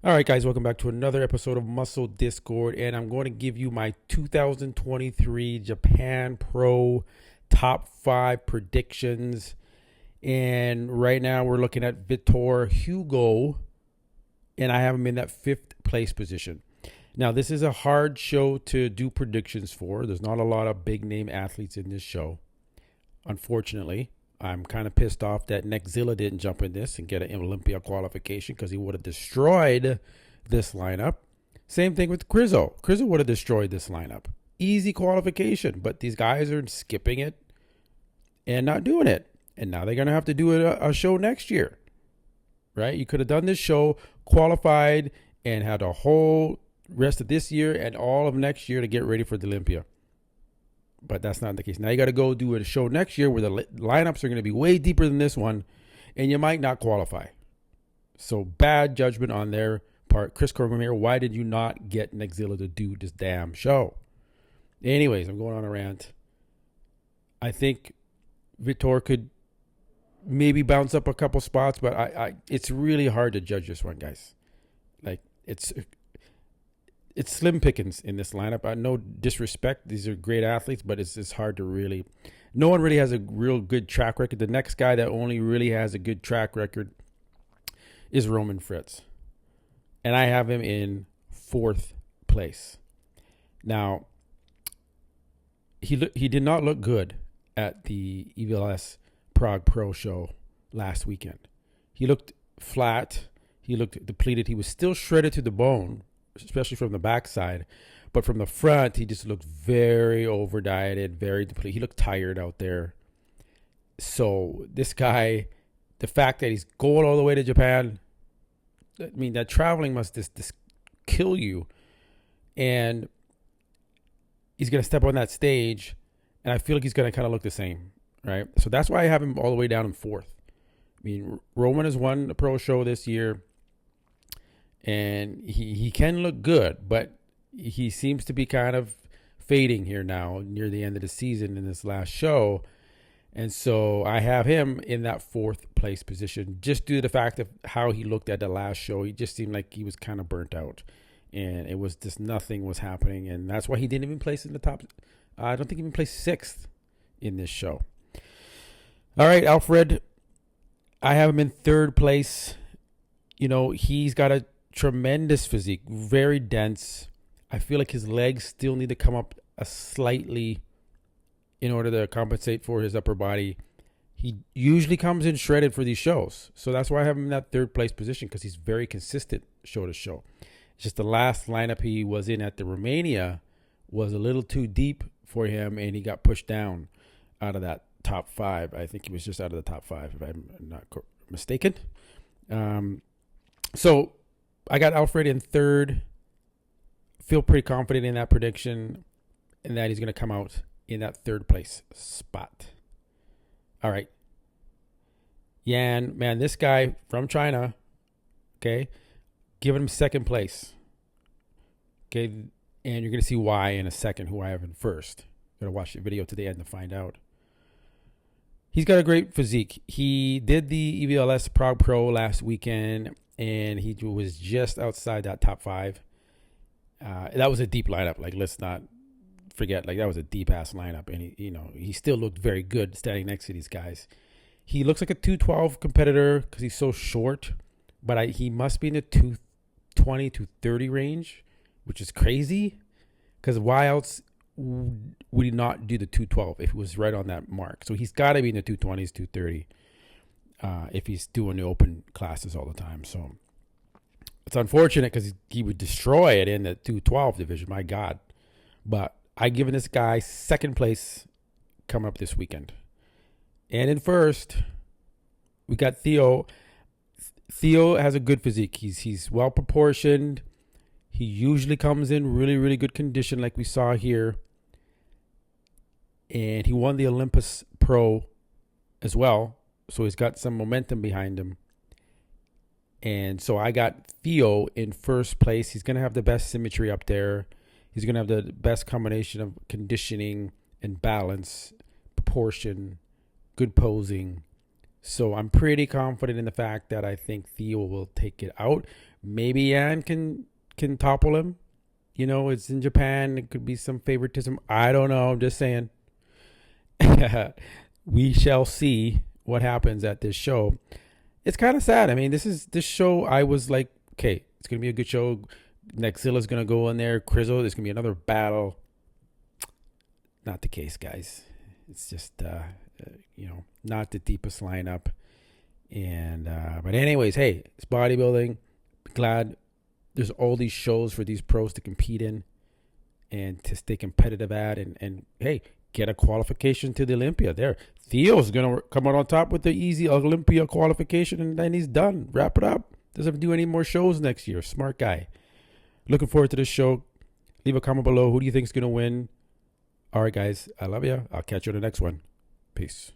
All right, guys, welcome back to another episode of Muscle Discord, and I'm going to give you my 2023 Japan Pro top 5 predictions. And right now we're looking at Vitor Hugo, and I have him in that 5th place position. Now, this is a hard show to do predictions for. There's not a lot of big name athletes in this show, unfortunately. I'm kind of pissed off that Nexzilla didn't jump in this and get an Olympia qualification because he would have destroyed this lineup. Same thing with Crizzo. Crizzo would have destroyed this lineup. Easy qualification, but these guys are skipping it and not doing it. And now they're going to have to do a show next year, right? You could have done this show, qualified, and had a whole rest of this year and all of next year to get ready for the Olympia. But that's not the case. Now you got to go do a show next year where the lineups are going to be way deeper than this one, and you might not qualify. So bad judgment on their part. Chris Cormier, why did you not get Nexzilla to do this damn show? Anyways, I'm going on a rant. I think Vitor could maybe bounce up a couple spots, but it's really hard to judge this one, guys. Like, it's slim pickings in this lineup. No disrespect. These are great athletes, but it's hard to really. No one really has a real good track record. The next guy that only really has a good track record is Roman Fritz. And I have him in 4th place. Now, he did not look good at the EVLS Prague Pro show last weekend. He looked flat. He looked depleted. He was still shredded to the bone, especially from the backside, but from the front, he just looked very over dieted, very depleted. He looked tired out there. So this guy, the fact that he's going all the way to Japan, I mean, that traveling must just kill you. And he's going to step on that stage, and I feel like he's going to kind of look the same, right? So that's why I have him all the way down in 4th. I mean, Roman has won the pro show this year. And he can look good, but he seems to be kind of fading here now near the end of the season in this last show. And so I have him in that 4th place position just due to the fact of how he looked at the last show. He just seemed like he was kind of burnt out. And it was just nothing was happening. And that's why he didn't even place in the top. I don't think he even placed 6th in this show. All right, Alfred. I have him in 3rd place. You know, he's got a tremendous physique, very dense. I feel like his legs still need to come up a slightly in order to compensate for his upper body. He usually comes in shredded for these shows. So that's why I have him in that 3rd place position, because he's very consistent show to show. It's just the last lineup he was in at the Romania was a little too deep for him, and he got pushed down out of that top 5. I think he was just out of the top 5, if I'm not mistaken. So I got Alfred in 3rd. Feel pretty confident in that prediction and that he's going to come out in that 3rd place spot. All right. Yan, man, this guy from China, okay, giving him 2nd place. Okay, and you're going to see why in a second, who I have in 1st. Going to watch the video to the end to find out. He's got a great physique. He did the EVLS Prague Pro last weekend, and he was just outside that top 5. That was a deep lineup. Like, let's not forget, like, that was a deep ass lineup. And he still looked very good standing next to these guys. He looks like a 212 competitor because he's so short, but he must be in the 220 to 30 range, which is crazy. Because why else would he not do the 212 if he was right on that mark? So he's got to be in the 220s, 230. If he's doing the open classes all the time. So it's unfortunate because he would destroy it in the 212 division. My God. But I given this guy 2nd place coming up this weekend. And in 1st, we got Theo. Theo has a good physique. He's well proportioned. He usually comes in really, really good condition like we saw here. And he won the Olympus Pro as well. So he's got some momentum behind him. And so I got Theo in 1st place. He's going to have the best symmetry up there. He's going to have the best combination of conditioning and balance, proportion, good posing. So I'm pretty confident in the fact that I think Theo will take it out. Maybe Yan can topple him. You know, it's in Japan. It could be some favoritism. I don't know. I'm just saying. We shall see what happens at this show. It's kind of sad. I mean, this show. I was like, okay, it's gonna be a good show. Nexilla's gonna go in there. Crizzle. There's gonna be another battle. Not the case, guys. It's just not the deepest lineup. And but anyways, hey, it's bodybuilding. Glad there's all these shows for these pros to compete in and to stay competitive at, and hey, get a qualification to the Olympia. There, Theo's gonna come out on top with the easy Olympia qualification, and then he's done. Wrap it up. Doesn't have to do any more shows next year. Smart guy. Looking forward to this show. Leave a comment below. Who do you think is gonna win? All right, guys. I love you. I'll catch you on the next one. Peace.